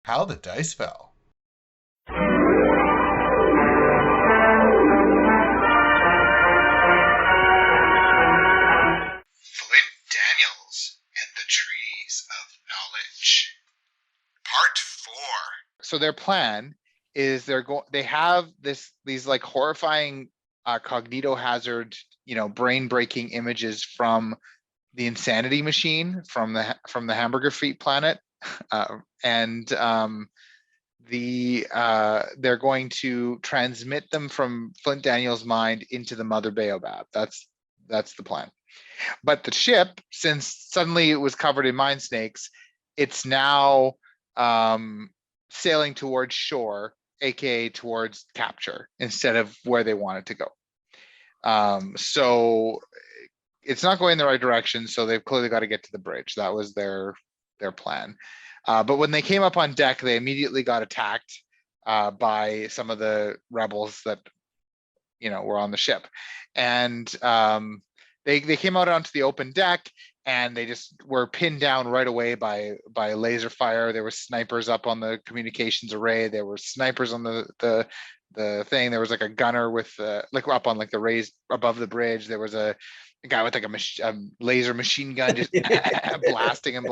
How the dice fell. Flint Daniels and the Trees of Knowledge. Part 4. So their plan is they have these like horrifying cognito hazard, brain breaking images from the insanity machine from the hamburger feet planet. And they're going to transmit them from Flint Daniels' mind into the Mother Baobab. That's the plan. But the ship, since suddenly it was covered in mind snakes, it's now sailing towards shore, aka towards capture, instead of where they want it to go. So it's not going in the right direction. So they've clearly got to get to the bridge. That was their plan. But when they came up on deck, they immediately got attacked by some of the rebels that were on the ship, and they came out onto the open deck, and they just were pinned down right away by laser fire. There were snipers up on the communications array. There were snipers on the thing. There was like a gunner with like up on like the raised above the bridge. There was a guy with like a laser machine gun just blasting and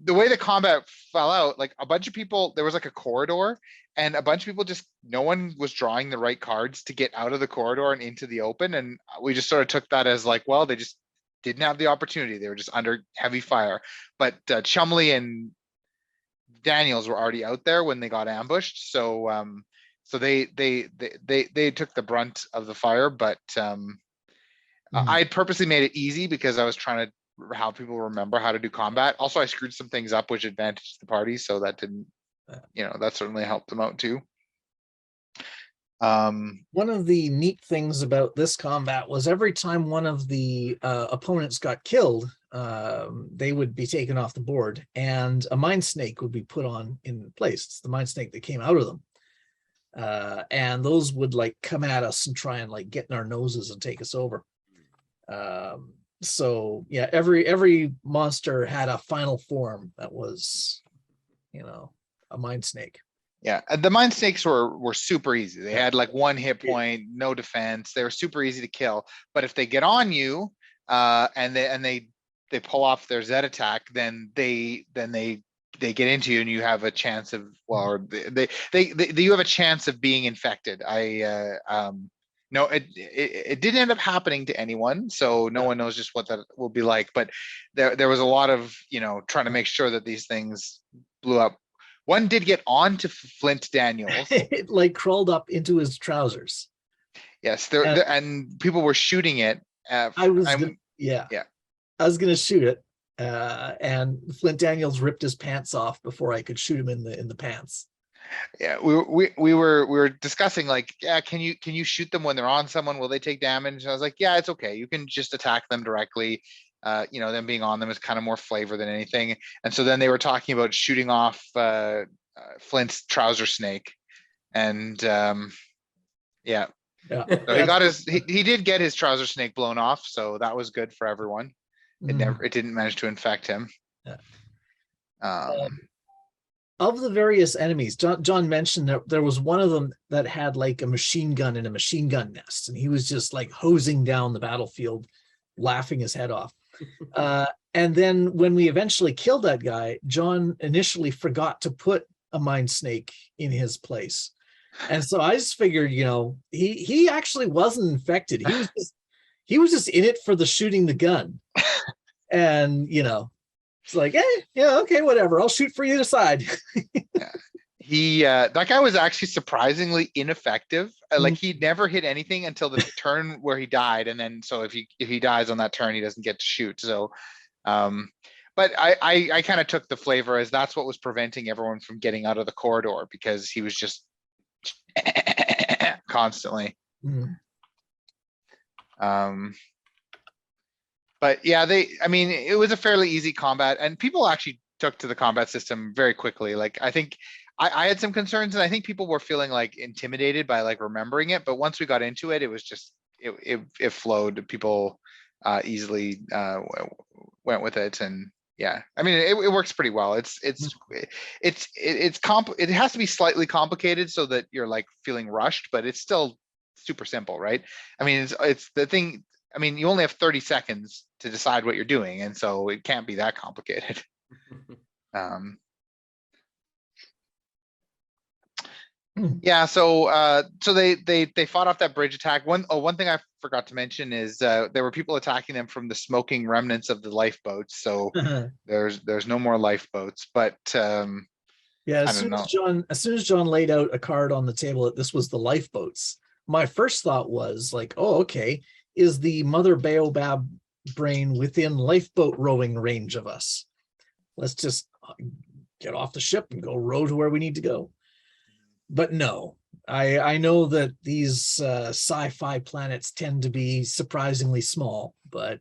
the way the combat fell out, like a bunch of people, there was like a corridor, and a bunch of people no one was drawing the right cards to get out of the corridor and into the open. And we just sort of took that as like, well, they just didn't have the opportunity. They were just under heavy fire. But Chumley and Daniels were already out there when they got ambushed. So they took the brunt of the fire, but I purposely made it easy because I was trying to how people remember how to do combat. Also, I screwed some things up which advantaged the party, so that didn't, that certainly helped them out too. One of the neat things about this combat was every time one of the opponents got killed, they would be taken off the board, and a mind snake would be put on in place. It's the mind snake that came out of them. And those would like come at us and try and like get in our noses and take us over. So yeah, every monster had a final form that was, a mind snake. Yeah, the mind snakes were super easy. They had like one hit point, no defense. They were super easy to kill. But if they get on you, and they pull off their Z attack, then they get into you, and you have a chance of you have a chance of being infected. No, it didn't end up happening to anyone, so no one knows just what that will be like. But there was a lot of trying to make sure that these things blew up. One did get on to Flint Daniels. It like crawled up into his trousers. Yes, and people were shooting it. I was gonna shoot it, and Flint Daniels ripped his pants off before I could shoot him in the pants. Yeah, we were discussing like, yeah, can you shoot them when they're on someone? Will they take damage? And I was like, yeah, it's okay. You can just attack them directly. Them being on them is kind of more flavor than anything. And so then they were talking about shooting off Flint's trouser snake, and So he did get his trouser snake blown off, so that was good for everyone. It didn't manage to infect him. Of the various enemies, John mentioned that there was one of them that had like a machine gun in a machine gun nest, and he was just like hosing down the battlefield, laughing his head off. And then when we eventually killed that guy, John initially forgot to put a mind snake in his place. And so I just figured, he actually wasn't infected. He was just in it for the shooting the gun. And, it's like, hey, yeah, okay, whatever. I'll shoot for either side. That guy was actually surprisingly ineffective. Like he never hit anything until the turn where he died, and then so if he dies on that turn, he doesn't get to shoot. So, but I kind of took the flavor as that's what was preventing everyone from getting out of the corridor, because he was just constantly. But yeah, it was a fairly easy combat, and people actually took to the combat system very quickly. Like I think I had some concerns, and I think people were feeling like intimidated by like remembering it. But once we got into it, it was just it flowed. People easily went with it, and Yeah, I mean, it works pretty well. It has to be slightly complicated so that you're like feeling rushed, but it's still super simple, right? I mean, it's the thing. I mean, you only have 30 seconds to decide what you're doing, and so it can't be that complicated. Yeah, so they fought off that bridge attack. One thing I forgot to mention is there were people attacking them from the smoking remnants of the lifeboats. So there's no more lifeboats, but yeah, I don't know. As soon as John laid out a card on the table that this was the lifeboats, my first thought was like, oh, okay, is the mother baobab brain within lifeboat rowing range of us? Let's just get off the ship and go row to where we need to go. But no, I know that these sci-fi planets tend to be surprisingly small, but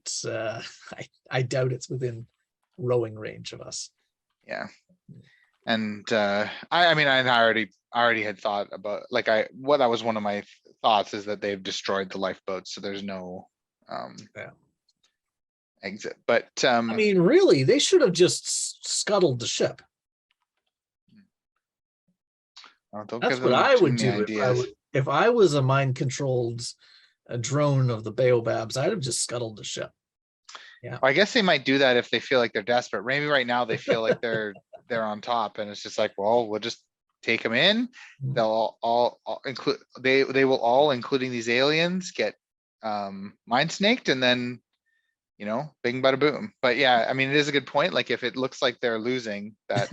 I doubt it's within rowing range of us. Yeah, and I mean, I already had thought about like that was one of my thoughts is that they've destroyed the lifeboats, so there's no exit. But I mean, really, they should have just scuttled the ship. That's what I would do if I was a mind-controlled drone of the baobabs. I'd have just scuttled the ship. Yeah, I guess they might do that if they feel like they're desperate. Maybe right now they feel like they're on top, and it's just like, well, we'll just take them in. They'll all include they will all, including these aliens, get mind snaked, and then bing bada boom. But yeah, I mean, it is a good point. Like if it looks like they're losing, that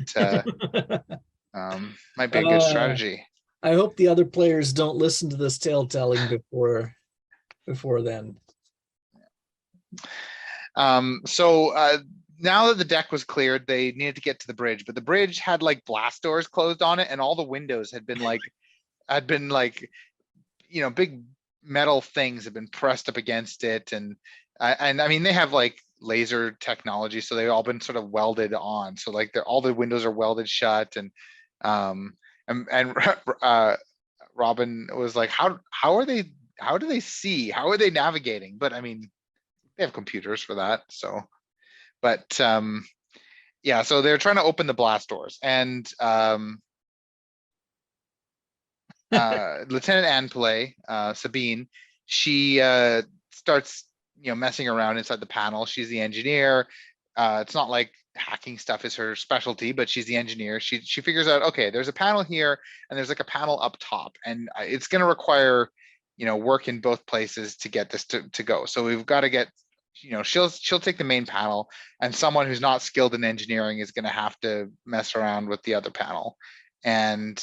might be a good strategy. I hope the other players don't listen to this tale telling before then. So now that the deck was cleared, they needed to get to the bridge, but the bridge had like blast doors closed on it, and all the windows had been like big metal things had been pressed up against it, and I mean, they have like laser technology, so they've all been sort of welded on. So like all the windows are welded shut, and Robin was like, how do they see? How are they navigating? But I mean, they have computers for that. So, but yeah, so they're trying to open the blast doors, and Lieutenant Anplay, Sabine, she starts messing around inside the panel. She's the engineer. It's not like hacking stuff is her specialty, but she's the engineer. She figures out, okay, there's a panel here and there's like a panel up top, and it's going to require work in both places to get this to go. So we've got to get she'll take the main panel, and someone who's not skilled in engineering is going to have to mess around with the other panel, and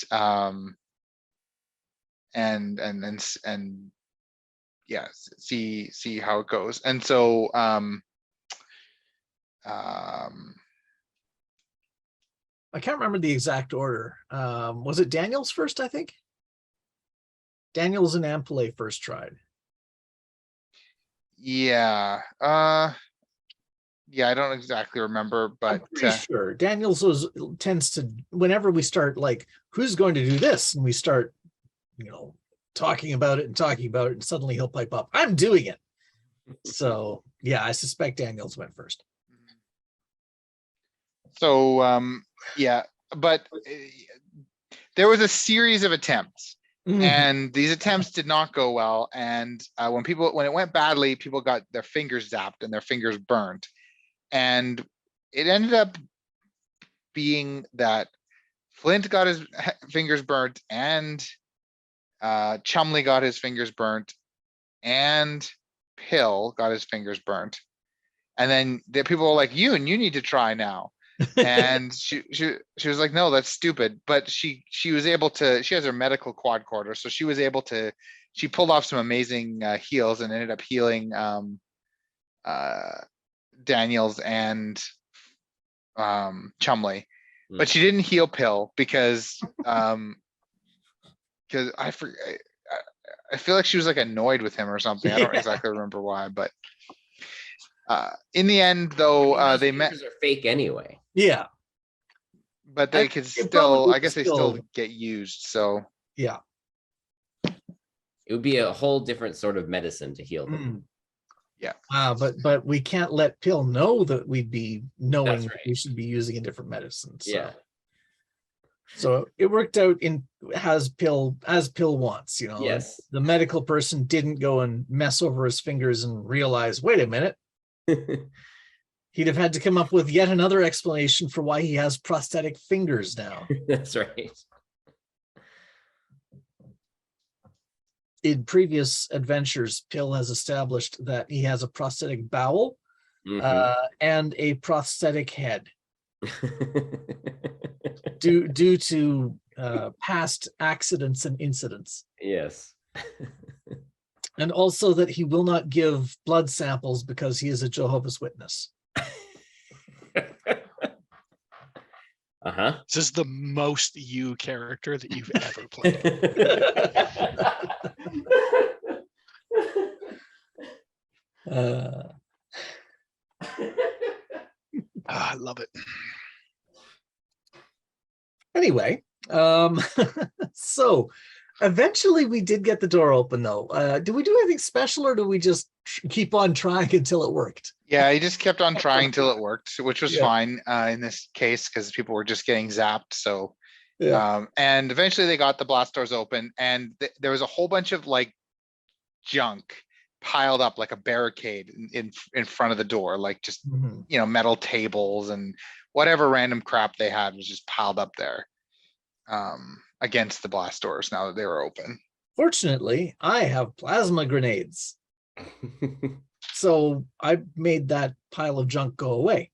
yeah, see how it goes. And so I can't remember the exact order. Was it Daniels first? I think Daniels and Ampele first tried. Yeah. Yeah, I don't exactly remember, but I'm pretty sure Daniels tends to, whenever we start like, who's going to do this, and we start talking about it, and suddenly he'll pipe up, I'm doing it. So yeah, I suspect Daniels went first. So yeah, but there was a series of attempts, and these attempts did not go well. And when it went badly, people got their fingers zapped and their fingers burned, and it ended up being that Flint got his fingers burnt, and Chumley got his fingers burnt, and Pill got his fingers burnt. And then the people were like, you need to try now. And she was like, no, that's stupid. But she was able to, she has her medical quadcorder, so she was able to, she pulled off some amazing heals and ended up healing Daniels and Chumley. But she didn't heal Pill because I feel like she was like annoyed with him or something. I don't exactly remember why, but in the end, though, they met. Are fake anyway. Yeah, but they could still, I guess they still get used. So yeah, it would be a whole different sort of medicine to heal them. Yeah. But we can't let Pill know that we'd be knowing That's right. we should be using a different medicine. So. Yeah. So it worked out as Pill wants, Yes. The medical person didn't go and mess over his fingers and realize, wait a minute, he'd have had to come up with yet another explanation for why he has prosthetic fingers now. That's right. In previous adventures, Pill has established that he has a prosthetic bowel and a prosthetic head. due to past accidents and incidents. Yes. And also that he will not give blood samples because he is a Jehovah's Witness. Uh-huh. This is the most you character that you've ever played. I love it. Anyway, so eventually we did get the door open though. Do we do anything special or do we just keep on trying until it worked? Yeah, he just kept on trying till it worked, which was Yeah. fine in this case because people were just getting zapped. So, Yeah. and eventually they got the blast doors open, and there was a whole bunch of like junk piled up like a barricade in front of the door, like just Mhm. metal tables and whatever random crap they had was just piled up there against the blast doors now that they were open. Fortunately, I have plasma grenades. So I made that pile of junk go away.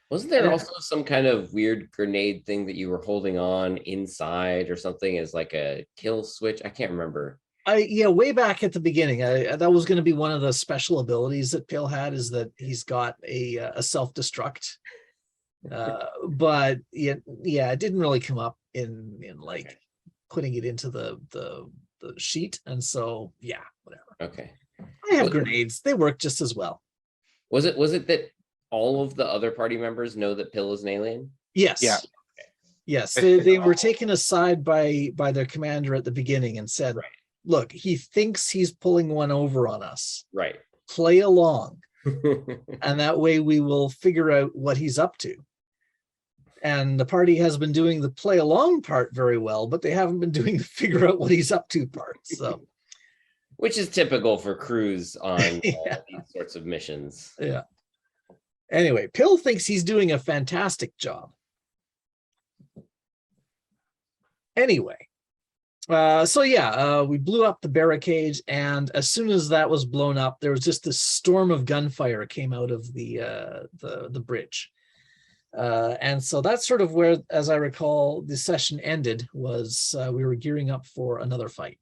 Wasn't there Yeah. also some kind of weird grenade thing that you were holding on inside or something as like a kill switch? I can't remember. Way back at the beginning, that was going to be one of the special abilities that Pill had, is that he's got a self-destruct. But it didn't really come up in like putting it into the sheet, and so whatever. Okay. I have grenades; they work just as well. Was it that all of the other party members know that Pill is an alien? Yes. Yeah. Yes, they were taken aside by their commander at the beginning and said, Right. "Look, he thinks he's pulling one over on us. Right. Play along, and that way we will figure out what he's up to." And the party has been doing the play along part very well, but they haven't been doing the figure out what he's up to part. So, Which is typical for crews on Yeah. these sorts of missions. yeah. Anyway, Pill thinks he's doing a fantastic job. Anyway, we blew up the barricade, and as soon as that was blown up, there was just this storm of gunfire came out of the bridge. And so that's sort of where, as I recall, the session ended, was we were gearing up for another fight.